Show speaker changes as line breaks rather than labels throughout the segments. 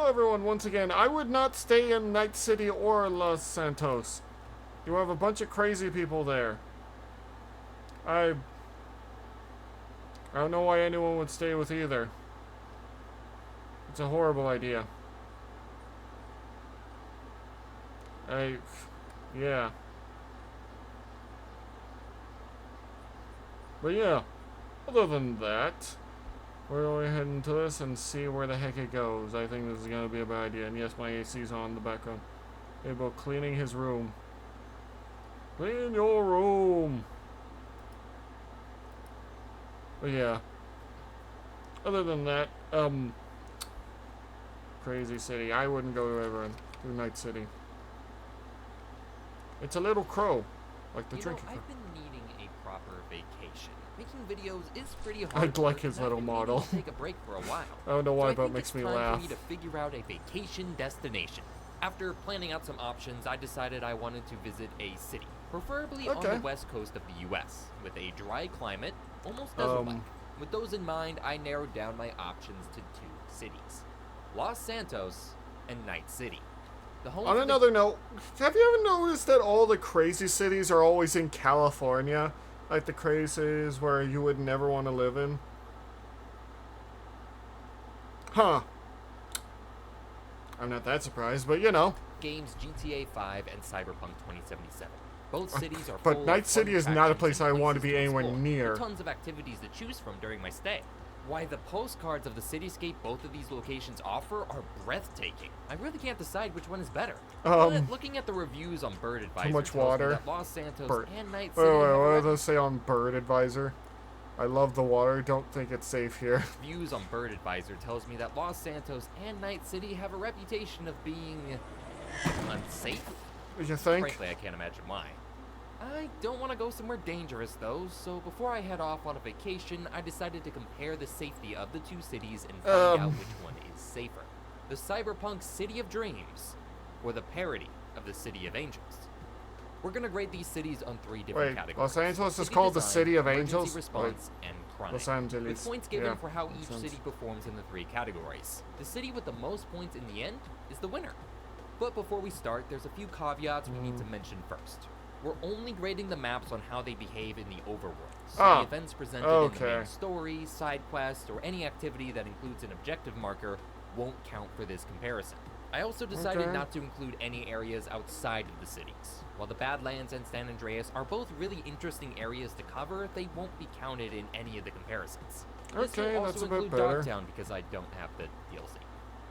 Hello everyone, once again. I would not stay in Night City or Los Santos. You have a bunch of crazy people there. I don't know why anyone would stay with either. It's a horrible idea. Yeah. But yeah, other than that, we're going to head into this and see where the heck it goes. I think this is going to be a bad idea. And yes, my AC's on in the background. About cleaning his room. Clean your room! But yeah. Other than that, crazy city. I wouldn't go ever to Night City. It's a little crow. Like the drinking crow.
I've been needing a proper vacation. Making videos is pretty hard.
I'd like his little model.
Take a break for a while.
I don't know why,
so
but it makes me laugh.
For me to figure out a vacation destination. After planning out some options, I decided I wanted to visit a city, preferably on the west coast of the U.S., with a dry climate, almost desert-like. With those in mind, I narrowed down my options to 2 cities: Los Santos and Night City.
On another note, have you ever noticed that all the crazy cities are always in California? Like the crazy cities where you would never want to live in? Huh. I'm not that surprised, but you know.
Games GTA 5 and Cyberpunk 2077. Both cities are
But Night City is not a place I want to be anywhere near.
Tons of activities to choose from during my stay. Why, the postcards of the cityscape both of these locations offer are breathtaking. I really can't decide which one is better. But looking at the reviews on Bird Advisor,
too much water.
That Los Santos and Night City.
Wait, what does it say on Bird Advisor? I love the water. Don't think it's safe here.
Reviews on Bird Advisor tells me that Los Santos and Night City have a reputation of being unsafe.
You think?
Frankly, I can't imagine why. I don't want to go somewhere dangerous, though, so before I head off on a vacation, I decided to compare the safety of the 2 cities and find out which one is safer. The cyberpunk City of Dreams, or the parody of the City of Angels. We're going to grade these cities on 3 different categories.
Los Angeles is called the City of Angels?
Response and crime.
Los Angeles.
With points given for how each city performs in the 3 categories. The city with the most points in the end is the winner. But before we start, there's a few caveats we need to mention first. We're only grading the maps on how they behave in the overworld. So the events presented in the main story, side quest, or any activity that includes an objective marker won't count for this comparison. I also decided not to include any areas outside of the cities. While the Badlands and San Andreas are both really interesting areas to cover, they won't be counted in any of the comparisons. This will also include Dogtown because I don't have the DLC.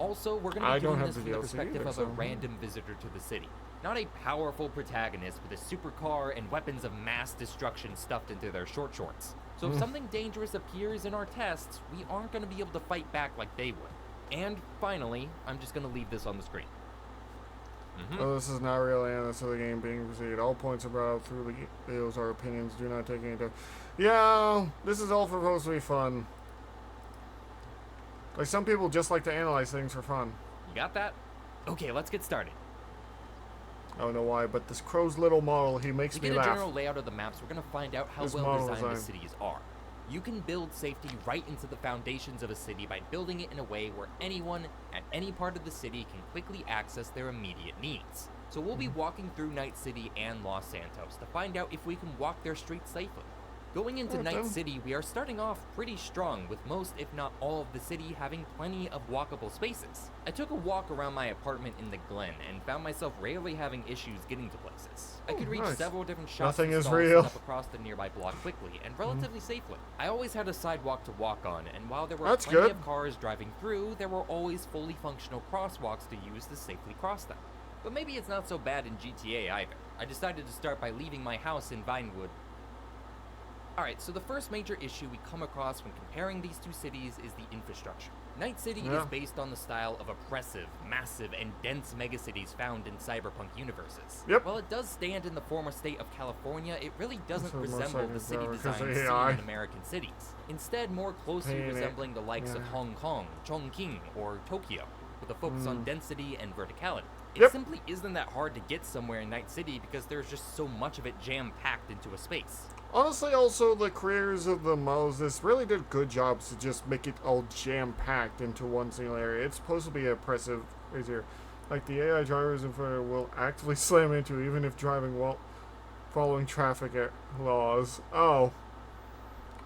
Also, we're going to be doing this from the perspective of a random visitor to the city. Not a powerful protagonist with a supercar and weapons of mass destruction stuffed into their short shorts. So if something dangerous appears in our tests, we aren't going to be able to fight back like they would. And finally, I'm just going to leave this on the screen.
Oh, this is not really an answer to the game being proceeded. All points are brought out through the videos are opinions. Do not take any time. Yeah, this is all supposed to be fun. Like, some people just like to analyze things for fun.
You got that? Okay, let's get started.
I don't know why, but this crow's little model, he makes me laugh.
To get a general layout of the maps, we're going to find out how well designed the cities are. You can build safety right into the foundations of a city by building it in a way where anyone at any part of the city can quickly access their immediate needs. So we'll be walking through Night City and Los Santos to find out if we can walk their streets safely. Going into Night City, we are starting off pretty strong, with most, if not all, of the city having plenty of walkable spaces. I took a walk around my apartment in the Glen and found myself rarely having issues getting to places. I could reach several different shops and stalls set up across the nearby block quickly and relatively safely. I always had a sidewalk to walk on, and while there were plenty of cars driving through, there were always fully functional crosswalks to use to safely cross them. But maybe it's not so bad in GTA either. I decided to start by leaving my house in Vinewood. Alright, so the first major issue we come across when comparing these 2 cities is the infrastructure. Night City is based on the style of oppressive, massive, and dense megacities found in cyberpunk universes. While it does stand in the former state of California, it really doesn't resemble the city design seen in American cities. Instead, more closely resembling the likes of Hong Kong, Chongqing, or Tokyo, with a focus on density and verticality. It
Yep.
simply isn't that hard to get somewhere in Night City because there's just so much of it jam-packed into a space.
Honestly, also, the creators of the models, this really did good jobs to just make it all jam-packed into one single area. It's supposed to be impressive right here. Like, the AI drivers in front of it will actively slam into even if driving while following traffic laws. Oh.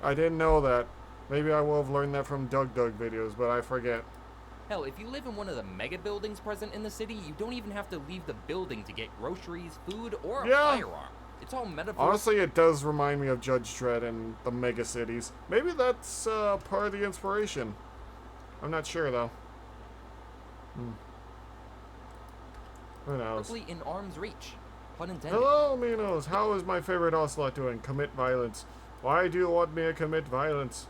I didn't know that. Maybe I will have learned that from Doug videos, but I forget.
Hell, if you live in one of the mega buildings present in the city, you don't even have to leave the building to get groceries, food, or a firearm. It's all metaphor.
Honestly, it does remind me of Judge Dredd and the mega cities. Maybe that's part of the inspiration. I'm not sure, though. Who knows?
Perfectly in arm's reach. Pun intended.
Hello, Minos. How is my favorite ocelot doing? Commit violence. Why do you want me to commit violence?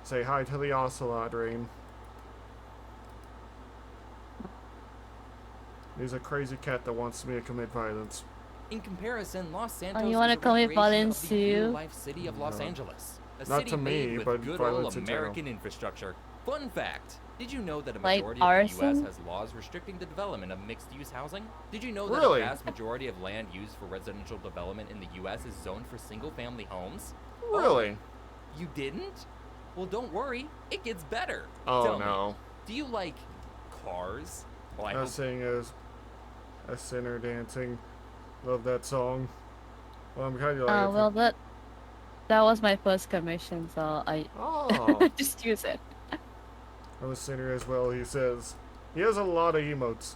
Say hi to the ocelot, Rain. He's a crazy cat that wants me to commit violence.
In comparison, Los Santos
you want to commit violence
of the
too?
real-life city of Los Angeles. A
Not
city
to me,
made with
but
good
violence
old
in general.
American infrastructure. Fun fact. Did you know that a
Like
majority of the
arson?
U.S. has laws restricting the development of mixed-use housing? Did you know that
Really?
a vast majority of land used for residential development in the U.S. is zoned for single-family homes?
Really?
Oh, you didn't? Well, don't worry. It gets better.
Oh,
Tell
no.
me, do you like cars? Well, I
I
hope
was saying as a sinner dancing. Love that song. Well, I'm kind of like.
Well, that was my first commission, so I
Oh.
just use it.
I'm a sinner as well, he says. He has a lot of emotes.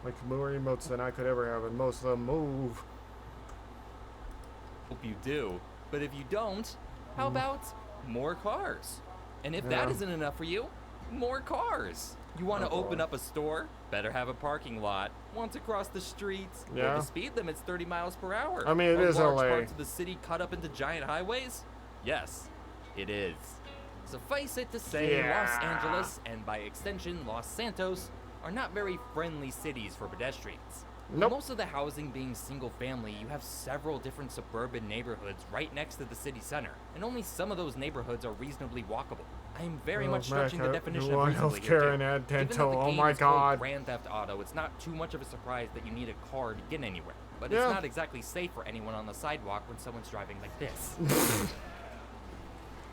Like more emotes than I could ever have, and most of them move.
hope you do. But if you don't, how about more cars? And if that
Yeah.
isn't enough for you, more cars. You want to
Oh,
open
boy.
up a store? Better have a parking lot. Want to cross the streets?
Yeah.
Well, the speed limit's 30 miles per hour.
I mean, it
Are
is
large
LA.
parts of the city cut up into giant highways? Yes, it is. Suffice it to say,
Yeah.
Los Angeles, and by extension Los Santos, are not very friendly cities for pedestrians. With
Nope.
most of the housing being single family, you have several different suburban neighborhoods right next to the city center, and only some of those neighborhoods are reasonably walkable. I am very much stretching the definition of reasonably here,
healthcare and
too.
ad
Given that
dental.
the
Oh
game
my
is called
god.
Grand Theft Auto, it's not too much of a surprise that you need a car to get anywhere. But
Yeah.
it's not exactly safe for anyone on the sidewalk when someone's driving like this.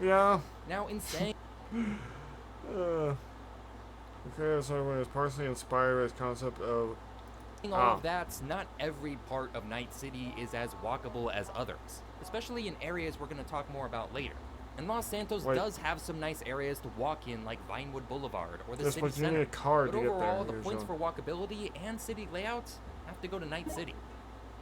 Yeah.
Now, in saying
Okay, so it was partially inspired by this concept of.
all of that, not every part of Night City is as walkable as others, especially in areas we're going to talk more about later. And Los Santos
Wait.
does have some nice areas to walk in, like Vinewood Boulevard or the
Yes,
city
but you need
center.
a car
But
to get there,
overall, the points
usually.
for walkability and city layouts have to go to Night City.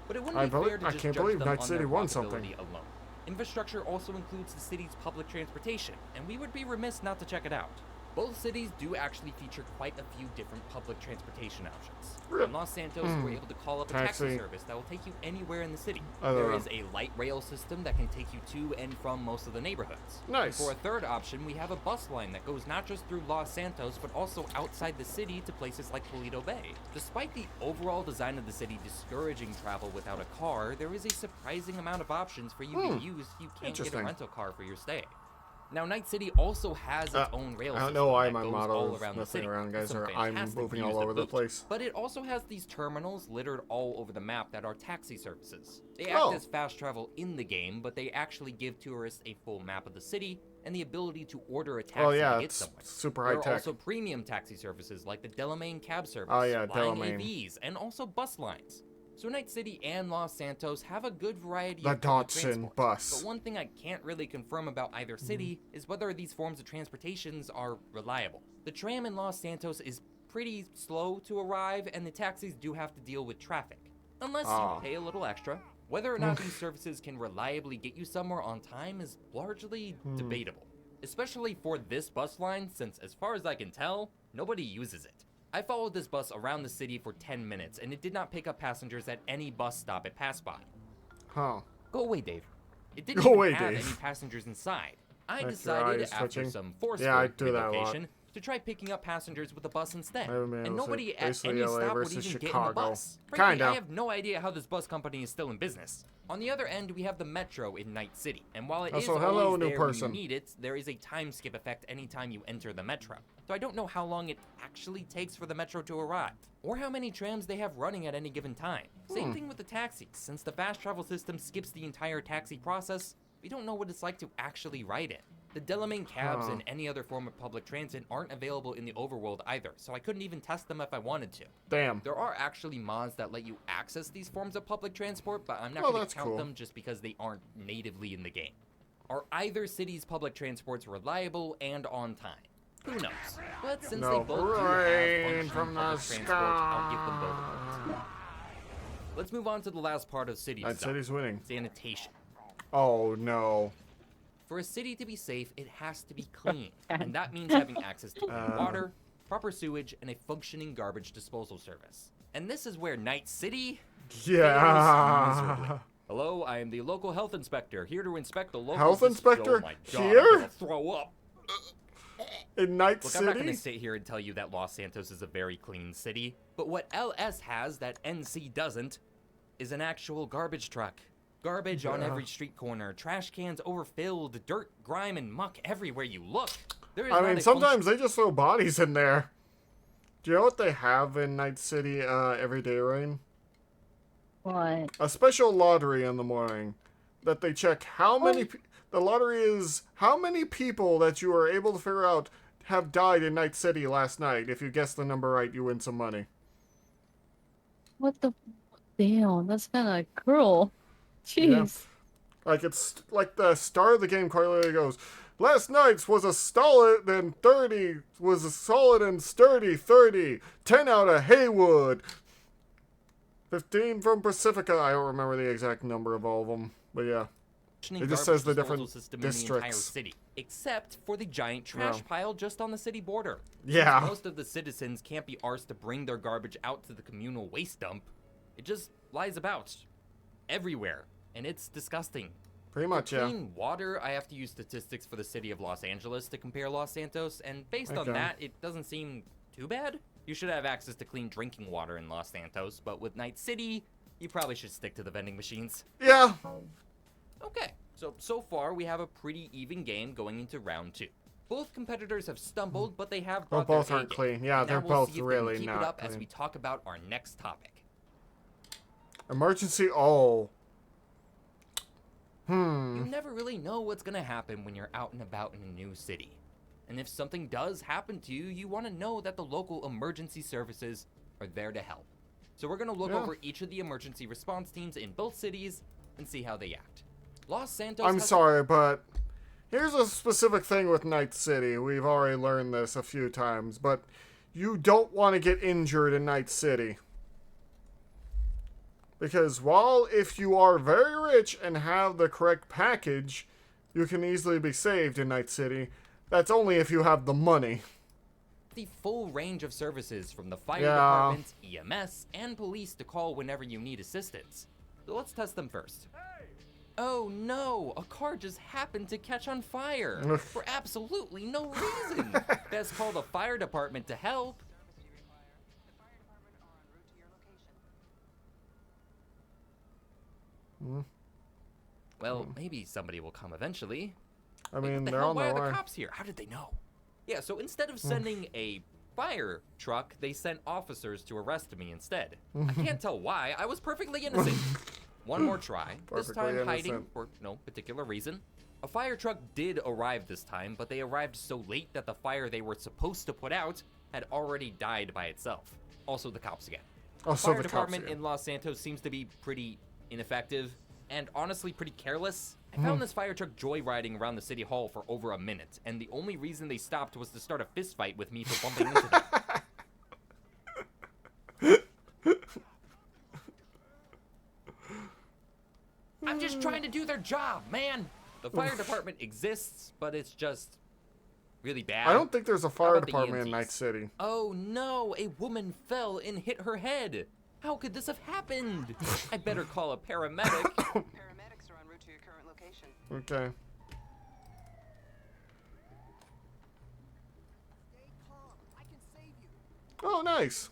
But it wouldn't
I
be
believe-
fair to
I
just
can't
judge
believe
them
Night
on
City
their
won something.
walkability alone. Infrastructure also includes the city's public transportation, and we would be remiss not to check it out. Both cities do actually feature quite a few different public transportation options. In Los Santos, we're able to call up a taxi
Taxi.
service that will take you anywhere in the city.
I don't
There
know.
is a light rail system that can take you to and from most of the neighborhoods.
Nice.
And for a third option, we have a bus line that goes not just through Los Santos, but also outside the city to places like Toledo Bay. Despite the overall design of the city discouraging travel without a car, there is a surprising amount of options for you to use if you can't get a
Interesting.
rental car for your stay. Now, Night City also has its own rail
I
system
don't know why
that
my
goes
motto
all
is
around the
messing
city.
around, guys,
Some
or I'm
fantastic
moving
views
all
to
over the
boot.
place.
But it also has these terminals littered all over the map that are taxi services. They
Oh.
act as fast travel in the game, but they actually give tourists a full map of the city and the ability to order a taxi
Oh yeah,
to get
it's
somewhere.
super
There
high
are
tech.
also premium taxi services like the Delamain cab service,
Oh, yeah,
flying
Delamain.
AVs, and also bus lines. So Night City and Los Santos have a good variety
The
of public
Dodson
transport.
bus.
But one thing I can't really confirm about either city is whether these forms of transportations are reliable. The tram in Los Santos is pretty slow to arrive, and the taxis do have to deal with traffic. Unless
Ah.
you pay a little extra. Whether or not these services can reliably get you somewhere on time is largely debatable. Especially for this bus line, since as far as I can tell, nobody uses it. I followed this bus around the city for 10 minutes, and it did not pick up passengers at any bus stop it passed by.
Huh.
Go away, Dave. It didn't
Go
even
away,
have
Dave.
any passengers inside. I
Like your
decided,
eyes
after
twitching.
some forceful
Yeah, I do that a lot.
relocation, to try picking up passengers with a bus instead.
I mean,
And nobody at
basically
any
LA
stop would
versus
even get in the
Chicago.
bus. Frankly,
Kinda.
I have no idea how this bus company is still in business. On the other end, we have the metro in Night City, and while it is
Also, hello,
always
new
there
person.
when you need it, there is a time skip effect anytime you enter the metro. So I don't know how long it actually takes for the metro to arrive, or how many trams they have running at any given time. Same thing with the taxis. Since the fast travel system skips the entire taxi process, we don't know what it's like to actually ride it. The Delamain cabs and any other form of public transit aren't available in the overworld either, so I couldn't even test them if I wanted to.
Damn.
There are actually mods that let you access these forms of public transport, but I'm not
Oh,
going
that's
to count
cool.
them just because they aren't natively in the game. Are either city's public transports reliable and on time? Who knows? But since
No
they both do
rain
have functioning
from the
public transport, I'll give them both a vote. Let's move on to the last part of city
Night
design,
City's winning.
sanitation.
Oh, no.
For a city to be safe, it has to be clean, and that means having access to clean water, proper sewage, and a functioning garbage disposal service. And this is where Night City fails miserably.
Yeah.
Hello, I am the local health inspector, here to inspect the local...
Health inspector?
Oh my God,
Here?
I'm gonna throw up.
In Night
Look,
City?
I'm not going to sit here and tell you that Los Santos is a very clean city, but what LS has that NC doesn't is an actual garbage truck. Garbage on every street corner, trash cans overfilled, dirt, grime, and muck everywhere you look. There is
I
not
mean,
a
sometimes they just throw bodies in there. Do you know what they have in Night City every day, Rain?
What?
A special lottery in the morning that they check how many... The lottery is how many people that you are able to figure out have died in Night City last night. If you guess the number right, you win some money.
What the? Damn, that's kind of cruel. Jeez.
Like, it's like the start of the game quite literally goes, last night's was a solid and 30, was a solid and sturdy 30, 10 out of Haywood, 15 from Pacifica. I don't remember the exact number of all of them, but yeah. It just says the different
system in the entire
districts.
city, except for the giant trash pile just on the city border.
Yeah.
Since most of the citizens can't be arsed to bring their garbage out to the communal waste dump, it just lies about everywhere, and it's disgusting.
Pretty much, yeah.
Clean water, I have to use statistics for the city of Los Angeles to compare Los Santos, and based on
Okay.
that, it doesn't seem too bad. You should have access to clean drinking water in Los Santos, but with Night City, you probably should stick to the vending machines.
Yeah.
Okay, so far we have a pretty even game going into round 2. Both competitors have stumbled, but they have
Well,
brought their
both aren't
A-game.
clean. Yeah,
And
they're
now we'll
both
see if they can
really
keep
not
it up as
clean.
we talk about our next topic.
Emergency. Oh.
You never really know what's gonna happen when you're out and about in a new city. And if something does happen to you, you want to know that the local emergency services are there to help. So we're gonna look over each of the emergency response teams in both cities and see how they act. Los Santos
I'm
has
sorry, but here's a specific thing with Night City. We've already learned this a few times, but you don't want to get injured in Night City. Because while if you are very rich and have the correct package, you can easily be saved in Night City, that's only if you have the money.
the full range of services from the fire
Yeah.
department, EMS, and police to call whenever you need assistance. So let's test them first. Oh no, a car just happened to catch on fire for absolutely no reason. Best call the fire department to help. Well, maybe somebody will come eventually.
I
Wait,
mean,
what the
they're
hell?
on
Why
their
are
way.
the cops here? How did they know? Yeah, so instead of sending a fire truck, they sent officers to arrest me instead. I can't tell why. I was perfectly innocent. One more try. This
Perfectly
time hiding
innocent.
for no particular reason. A fire truck did arrive this time, but they arrived so late that the fire they were supposed to put out had already died by itself. Also the cops again.
Also,
Fire
the cops
department
again.
in Los Santos seems to be pretty ineffective and honestly pretty careless. I found this fire truck joyriding around the city hall for over a minute, and the only reason they stopped was to start a fist fight with me for bumping into them. I'm just trying to do their job, man. The fire department exists, but it's just really bad.
I don't think there's a fire
about the
department in
EMTs?
Night City.
Oh no, a woman fell and hit her head. How could this have happened? I better call a paramedic.
Paramedics are en route to your current location.
Okay. Oh, nice.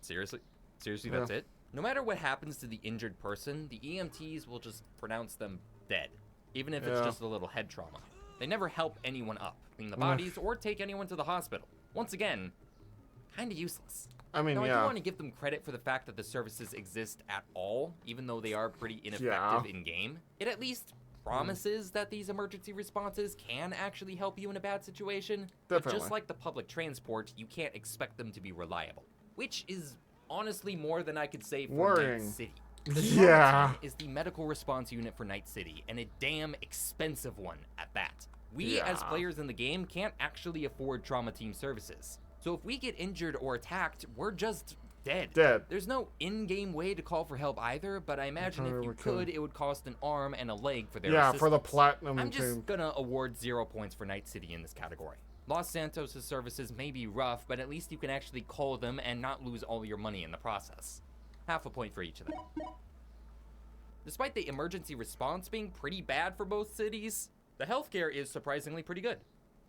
Seriously? Seriously,
Yeah.
that's it? No matter what happens to the injured person, the EMTs will just pronounce them dead, even if it's
Yeah.
just a little head trauma. They never help anyone up, clean the bodies, or take anyone to the hospital. Once again, kinda useless.
I mean,
Now, I
yeah.
do want to give them credit for the fact that the services exist at all, even though they are pretty ineffective
Yeah.
in-game. It at least promises that these emergency responses can actually help you in a bad situation. But
Definitely.
just like the public transport, you can't expect them to be reliable. Which is honestly more than I could say for
Worrying.
Night City. The
Yeah.
trauma team is the medical response unit for Night City, and a damn expensive one at that. We, as
Yeah.
players in the game, can't actually afford trauma team services. So if we get injured or attacked, we're just dead.
Dead.
There's no in-game way to call for help either, but I imagine if you could, it would cost an arm and a leg for their
Yeah,
assistance.
for the platinum
I'm
team.
just gonna award 0 points for Night City in this category. Los Santos' services may be rough, but at least you can actually call them and not lose all your money in the process. Half a point for each of them. Despite the emergency response being pretty bad for both cities, the healthcare is surprisingly pretty good.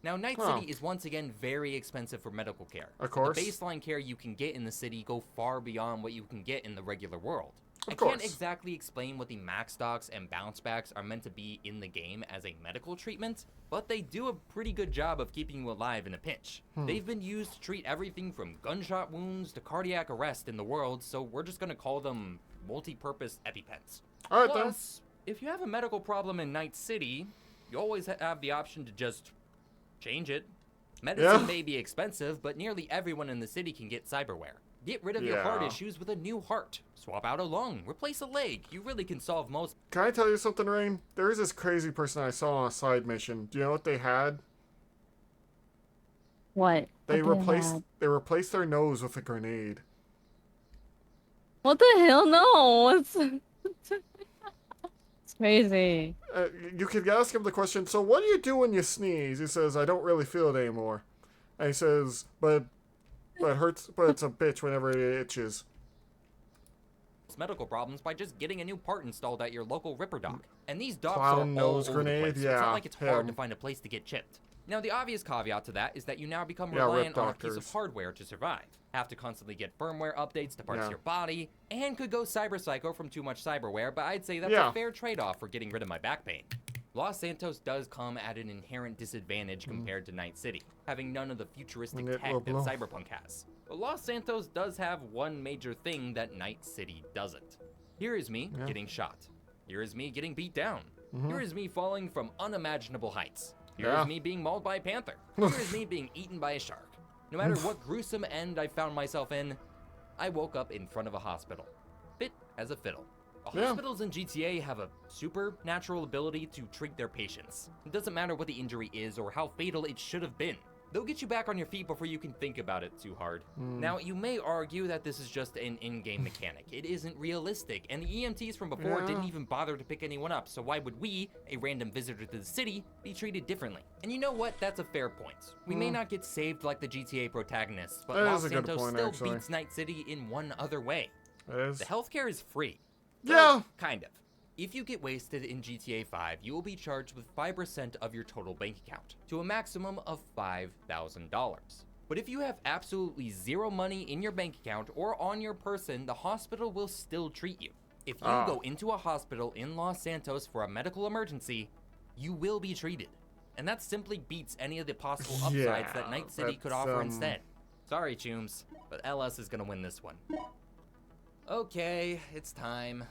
Now, Night
Huh.
City is once again very expensive for medical care.
Of course.
The baseline care you can get in the city go far beyond what you can get in the regular world.
Of
I
course.
can't exactly explain what the max stocks and bounce backs are meant to be in the game as a medical treatment, but they do a pretty good job of keeping you alive in a pinch. They've been used to treat everything from gunshot wounds to cardiac arrest in the world, so we're just gonna call them multi-purpose EpiPens.
All right, then.
Plus, if you have a medical problem in Night City, you always have the option to just change it. Medicine
Yeah.
may be expensive, but nearly everyone in the city can get cyberware. Get rid of your heart
Yeah.
issues with a new heart. Swap out a lung, replace a leg. You really can solve most.
Can I tell you something, Rain? There is this crazy person I saw on a side mission. Do you know what they had?
What?
They
What
replaced their nose with a grenade.
What the hell? No. It's it's crazy.
You could ask him the question, so what do you do when you sneeze? He says, I don't really feel it anymore. And he says, but it hurts, but it's a bitch whenever it itches.
medical problems by just getting a new part installed at your local Ripper dock. And these docks
Clown
are all
nose
over the
grenade,
place, so it's
yeah,
not like it's hard
him.
to find a place to get chipped. Now, the obvious caveat to that is that you now become
Yeah,
reliant
Rip
on a piece of
Doctors.
hardware to survive. Have to constantly get firmware updates to parts
Yeah.
of your body, and could go cyber psycho from too much cyberware, but I'd say that's
Yeah.
a fair trade-off for getting rid of my back pain. Los Santos does come at an inherent disadvantage compared to Night City, having none of the futuristic
And it
tech
will
that
blow.
Cyberpunk has. But Los Santos does have one major thing that Night City doesn't. Here is me
Yeah.
getting shot. Here is me getting beat down.
Mhm.
Here is me falling from unimaginable heights. Here is
Yeah.
me being mauled by a panther. Here is me being eaten by a shark. No matter what gruesome end I found myself in, I woke up in front of a hospital. Fit as a fiddle.
Yeah.
Hospitals in GTA have a supernatural ability to treat their patients. It doesn't matter what the injury is or how fatal it should have been. They'll get you back on your feet before you can think about it too hard. Now, you may argue that this is just an in-game mechanic. It isn't realistic, and the EMTs from before
Yeah.
didn't even bother to pick anyone up, so why would we, a random visitor to the city, be treated differently? And you know what? That's a fair point. We may not get saved like the GTA protagonists, but
That
Los
is a good
Santos
point,
still
actually.
beats Night City in one other way.
It is.
The healthcare is free.
Yeah.
Well, kind of. If you get wasted in GTA 5, you will be charged with 5% of your total bank account, to a maximum of $5,000. But if you have absolutely zero money in your bank account or on your person, the hospital will still treat you. If you go into a hospital in Los Santos for a medical emergency, you will be treated. And that simply beats any of the possible upsides that
Yeah,
Night City could
that's,
offer instead. Sorry, Chooms, but LS is gonna win this one. Okay, it's time.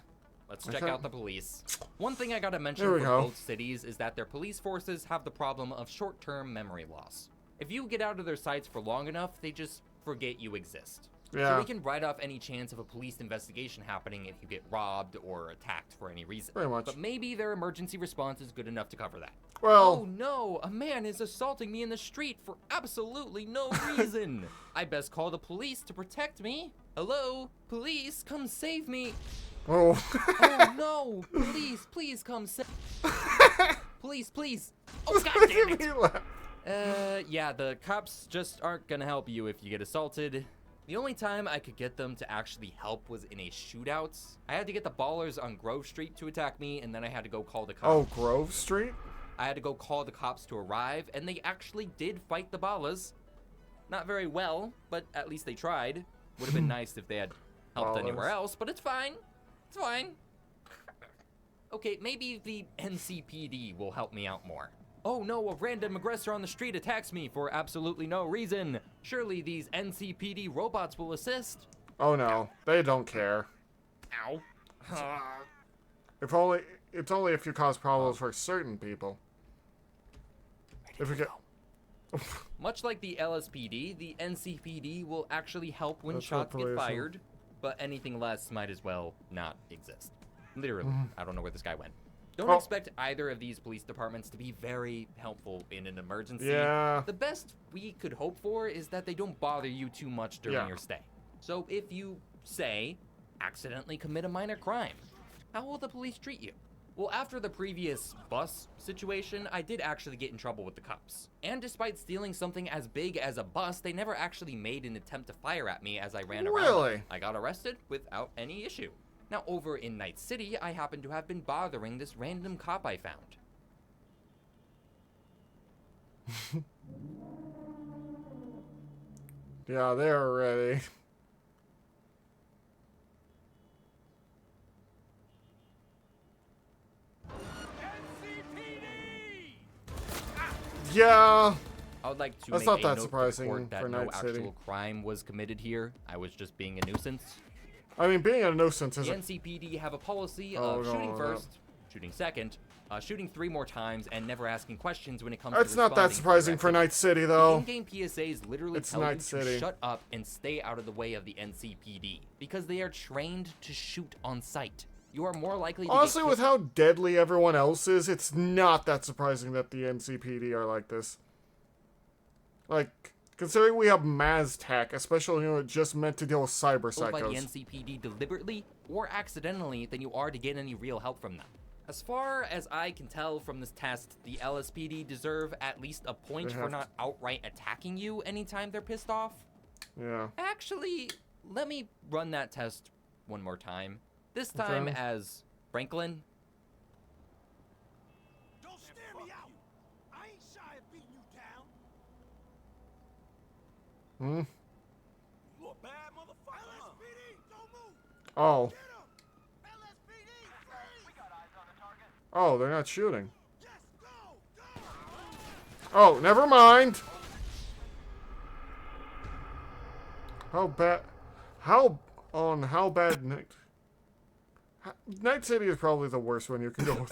Let's check
Okay.
out the police. One thing I gotta mention
There
for
we go.
both cities is that their police forces have the problem of short-term memory loss. If you get out of their sights for long enough, they just forget you exist. So
Yeah.
we can write off any chance of a police investigation happening if you get robbed or attacked for any reason.
Pretty much.
But maybe their emergency response is good enough to cover that.
Well,
Oh no, a man is assaulting me in the street for absolutely no reason. I best call the police to protect me. Hello, police, come save me.
oh.
Oh no, police, please come save. Police, please. Oh god damn it.
He laughed.
Yeah, the cops just aren't gonna help you if you get assaulted. The only time I could get them to actually help was in a shootout. I had to get the ballers on Grove Street to attack me, and then I had to go call the cops.
Oh, Grove Street?
I had to go call the cops to arrive, and they actually did fight the Ballas. Not very well, but at least they tried. Would have been nice if they had helped anywhere else, but it's fine. It's fine. Okay, maybe the NCPD will help me out more. Oh no, a random aggressor on the street attacks me for absolutely no reason. Surely these NCPD robots will assist.
Oh no, they don't care.
Ow.
It's only if you cause problems for certain people. If you get...
Much like the LSPD, the NCPD will actually help when
That's
shots
what
get
police are.
fired, but anything less might as well not exist. Literally, I don't know where this guy went. Don't expect either of these police departments to be very helpful in an emergency.
Yeah.
The best we could hope for is that they don't bother you too much during your stay. So if you, say, accidentally commit a minor crime, how will the police treat you? Well, after the previous bus situation, I did actually get in trouble with the cops. And despite stealing something as big as a bus, they never actually made an attempt to fire at me as I ran around.
Really?
I got arrested without any issue. Now, over in Night City, I happen to have been bothering this random cop I found.
Yeah, they're ready. Yeah.
I would like to
That's
make
not
a
that
note to the
surprising
court that
for
no
Night City.
actual crime was committed here. I was just being a nuisance.
I mean, being a nuisance
The
isn't...
NCPD have a policy
Oh,
of
no,
shooting
no.
first, shooting second, shooting 3 more times, and never asking questions when it comes
It's
to
not that
responding to
surprising for
directives.
Night City,
The
though.
in-game PSAs literally
It's
tell
Night
you to
City.
shut up and stay out of the way of the NCPD, because they are trained to shoot on sight. You are more likely to
Honestly,
get
with how deadly everyone else is, it's not that surprising that the NCPD are like this. Like, considering we have MazTech, especially when it's just meant to deal with cyber
killed by the
psychos.
NCPD deliberately or accidentally than you are to get any real help from them. As far as I can tell from this test, the LSPD deserve at least a point
They
for
have
not outright attacking you anytime they're pissed off.
Yeah.
Actually, let me run that test one more time. This time
Okay.
as Franklin.
Don't stare me out. I ain't shy of beating you down.
Hmm?
You a bad motherfucker. LSPD, don't move.
Oh.
Get him. LSPD, freeze. We got eyes on the target.
Oh, they're not shooting.
Yes, go.
Oh, never mind. How bad... How bad... Night City is probably the worst one you can go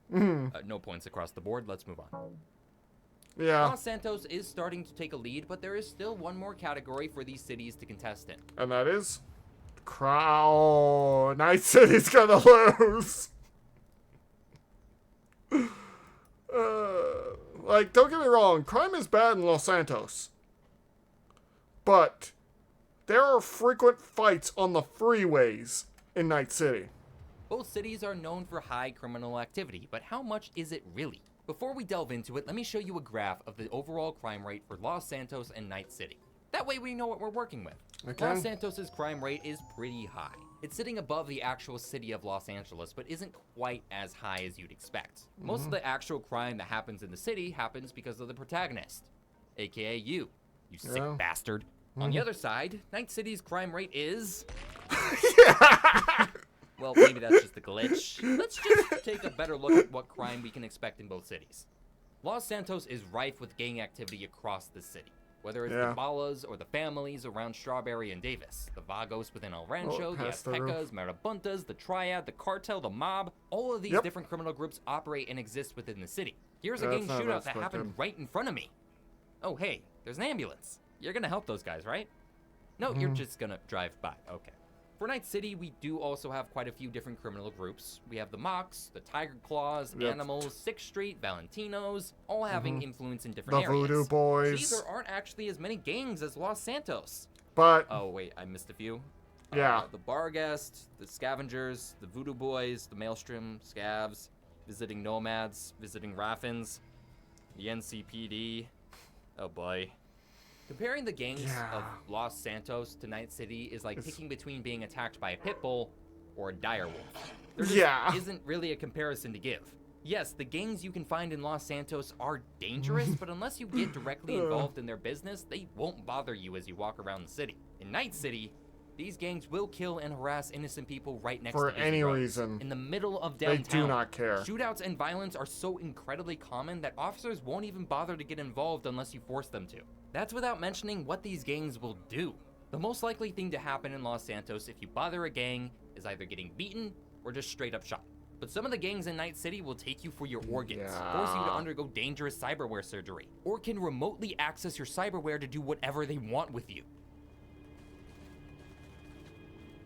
with.
No points across the board. Let's move on.
Yeah.
Los Santos is starting to take a lead, but there is still one more category for these cities to contest in.
And that is... Crow. Night City's gonna lose. Like, don't get me wrong. Crime is bad in Los Santos. But... there are frequent fights on the freeways in Night City.
Both cities are known for high criminal activity, but how much is it really? Before we delve into it, let me show you a graph of the overall crime rate for Los Santos and Night City. That way we know what we're working with.
Okay.
Los Santos' crime rate is pretty high. It's sitting above the actual city of Los Angeles, but isn't quite as high as you'd expect. Most of the actual crime that happens in the city happens because of the protagonist, aka you sick
Yeah.
bastard. On the other side, Night City's crime rate is... Well, maybe that's just a glitch. Let's just take a better look at what crime we can expect in both cities. Los Santos is rife with gang activity across the city. Whether it's
Yeah.
the Ballas or the families around Strawberry and Davis, the Vagos within El Rancho, the
past the roof.
Aztecas, Marabuntas, the Triad, the Cartel, the Mob, all of these
Yep.
different criminal groups operate and exist within the city. Here's a
That's
gang
not
shootout that happened
unexpected.
right in front of me. Oh, hey, there's an ambulance. You're gonna help those guys, right? No, you're just gonna drive by. Okay. For Night City, we do also have quite a few different criminal groups. We have the Mocs, the Tiger Claws,
Yep.
Animals, 6th Street, Valentinos, all having influence in different
The
areas.
Voodoo Boys.
See, there aren't actually as many gangs as Los Santos.
But,
Oh, wait, I missed a few.
Yeah.
The Barghest, the Scavengers, the Voodoo Boys, the Maelstrom, Scavs, Visiting Nomads, Visiting Raffins, the NCPD. Oh boy. Comparing the gangs
Yeah.
of Los Santos to Night City is like picking between being attacked by a pit bull or a dire wolf. There just
Yeah.
isn't really a comparison to give. Yes, the gangs you can find in Los Santos are dangerous, but unless you get directly involved in their business, they won't bother you as you walk around the city. In Night City, these gangs will kill and harass innocent people right next to
For
busy
any
roads.
reason.
In the middle of
They
downtown,
do not care.
Shootouts and violence are so incredibly common that officers won't even bother to get involved unless you force them to. That's without mentioning what these gangs will do. The most likely thing to happen in Los Santos if you bother a gang is either getting beaten or just straight up shot. But some of the gangs in Night City will take you for your organs, force you to undergo dangerous cyberware surgery, or can remotely access your cyberware to do whatever they want with you.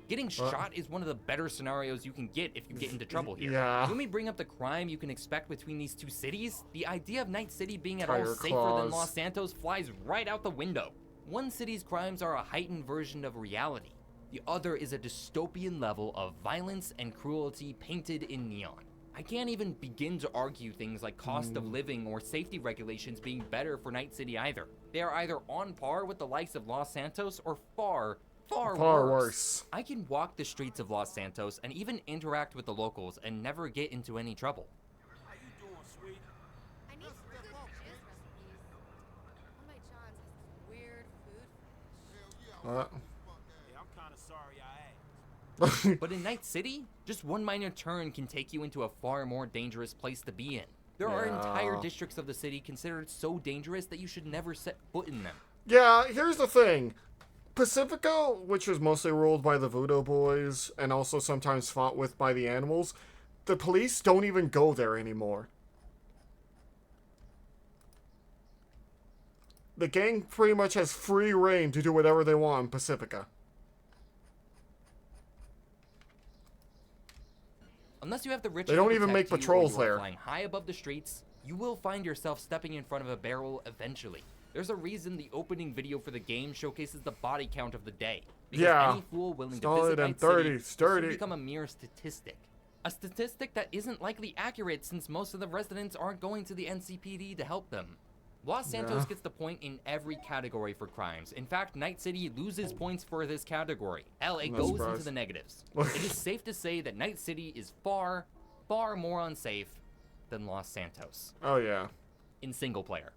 Getting shot is one of the better scenarios you can get if you get into trouble here.
Yeah.
When we bring up the crime you can expect between these two cities, the idea of Night City being at all
Tiger
safer
claws.
than Los Santos flies right out the window. One city's crimes are a heightened version of reality. The other is a dystopian level of violence and cruelty painted in neon. I can't even begin to argue things like cost of living or safety regulations being better for Night City either. They are either on par with the likes of Los Santos or far worse. I can walk the streets of Los Santos and even interact with the locals and never get into any trouble.
How you doing, sweet?
I need some good jizz recipes. One of my Johns has this weird food.
What?
Yeah, I'm kind of sorry I asked.
But in Night City, just one minor turn can take you into a far more dangerous place to be in. There are entire
Yeah.
districts of the city considered so dangerous that you should never set foot in them.
Yeah, here's the thing. Pacifica, which was mostly ruled by the Voodoo Boys and also sometimes fought with by the animals, the police don't even go there anymore. The gang pretty much has free reign to do whatever they want in Pacifica.
Unless you have the riches
They don't
to
even
protect
make
you or
patrols
you are
there.
flying high above the streets, you will find yourself stepping in front of a barrel eventually. There's a reason the opening video for the game showcases the body count of the day. Because
Yeah.
any fool willing to
Solid
visit
and
Night
30,
City will soon
sturdy.
become a mere statistic. A statistic that isn't likely accurate since most of the residents aren't going to the NCPD to help them. Los Santos
Yeah.
gets the point in every category for crimes. In fact, Night City loses points for this category. Hell, it
No
goes into
surprise.
the negatives. It is safe to say that Night City is far more unsafe than Los Santos
Oh, yeah.
in single player.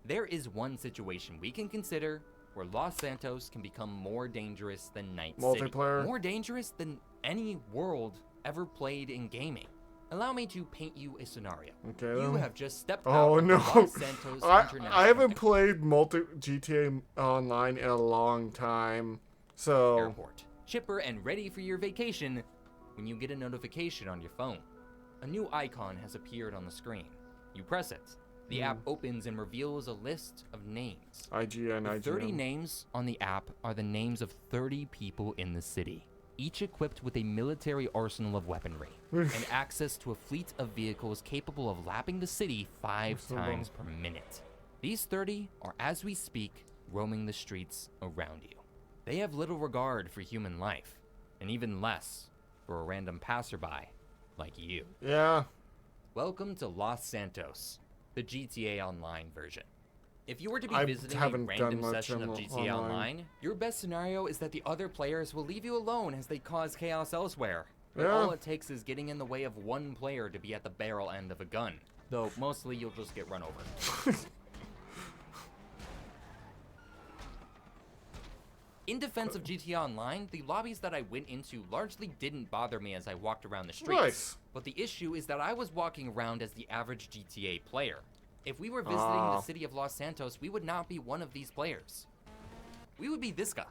There is one situation we can consider where Los Santos can become more dangerous than Night City.
Multiplayer?
More dangerous than any world ever played in gaming. Allow me to paint you a scenario.
Okay,
You
then.
have just stepped out
Oh,
of
no.
the Los Santos International
I haven't
Airport.
played GTA Online in a long time, so...
Airport, chipper and ready for your vacation when you get a notification on your phone. A new icon has appeared on the screen. You press it. The app opens and reveals a list of names.
IGN,
The 30
IGN.
names on the app are the names of 30 people in the city, each equipped with a military arsenal of weaponry and access to a fleet of vehicles capable of lapping the city 5
so
times per minute. These 30 are, as we speak, roaming the streets around you. They have little regard for human life, and even less for a random passerby like you.
Yeah.
Welcome to Los Santos, the GTA Online version. If you were to be
I
visiting a
haven't
random
done much
session of
on
GTA
online.
Online, your best scenario is that the other players will leave you alone as they cause chaos elsewhere. But
Yeah.
all it takes is getting in the way of one player to be at the barrel end of a gun. Though mostly you'll just get run over. In defense of GTA Online, the lobbies that I went into largely didn't bother me as I walked around the streets.
Nice.
But the issue is that I was walking around as the average GTA player. If we were visiting the city of Los Santos, we would not be one of these players. We would be this guy.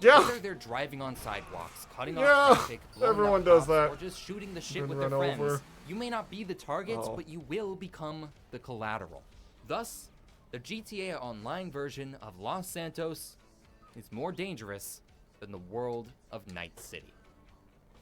Yeah.
Whether they're driving on sidewalks, cutting
Yeah,
off traffic, blowing
everyone
up
does
cops,
that.
or just shooting the shit
Been
with their
run
friends,
over.
you may not be the targets,
Oh.
but you will become the collateral. Thus, the GTA Online version of Los Santos is more dangerous than the world of Night City.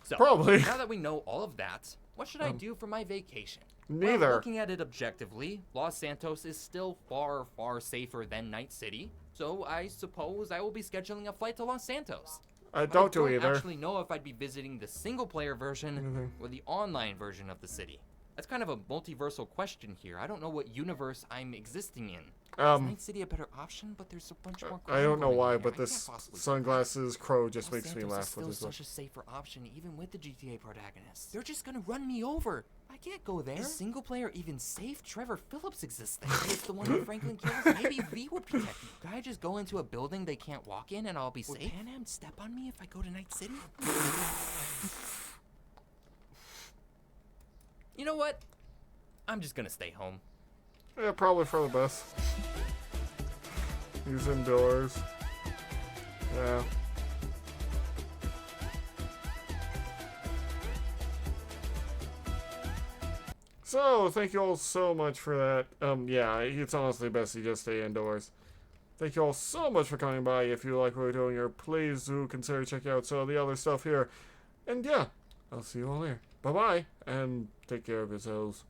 So,
Probably.
now that we know all of that, what should I do for my vacation?
Neither.
Well, looking at it objectively, Los Santos is still far safer than Night City, so I suppose I will be scheduling a flight to Los Santos.
I
But
don't do
I don't
either.
actually know if I'd be visiting the single-player version or the online version of the city. That's kind of a multiversal question here. I don't know what universe I'm existing in. Is Night City a better option? But there's a bunch more.
I don't know
crime going
why,
on
but
here. I
this
can't possibly do that.
sunglasses crow just
Los
makes me
Santos
laugh
is
with
still
this
such a safer option, even with the GTA protagonists. They're just gonna run me over. I can't go there. Is single player even safe? Trevor Phillips exists there. It's the one who Franklin kills. Maybe V would protect me. Could I just go into a building they can't walk in and I'll be safe? Would Pan Am step on me if I go to Night City? You know what? I'm just gonna stay home.
Yeah, probably for the best. He's indoors. Yeah. So, thank you all so much for that. Yeah, it's honestly best you just stay indoors. Thank you all so much for coming by. If you like what we're doing here, please do consider checking out some of the other stuff here. And yeah, I'll see you all later. Bye-bye, and take care of yourselves.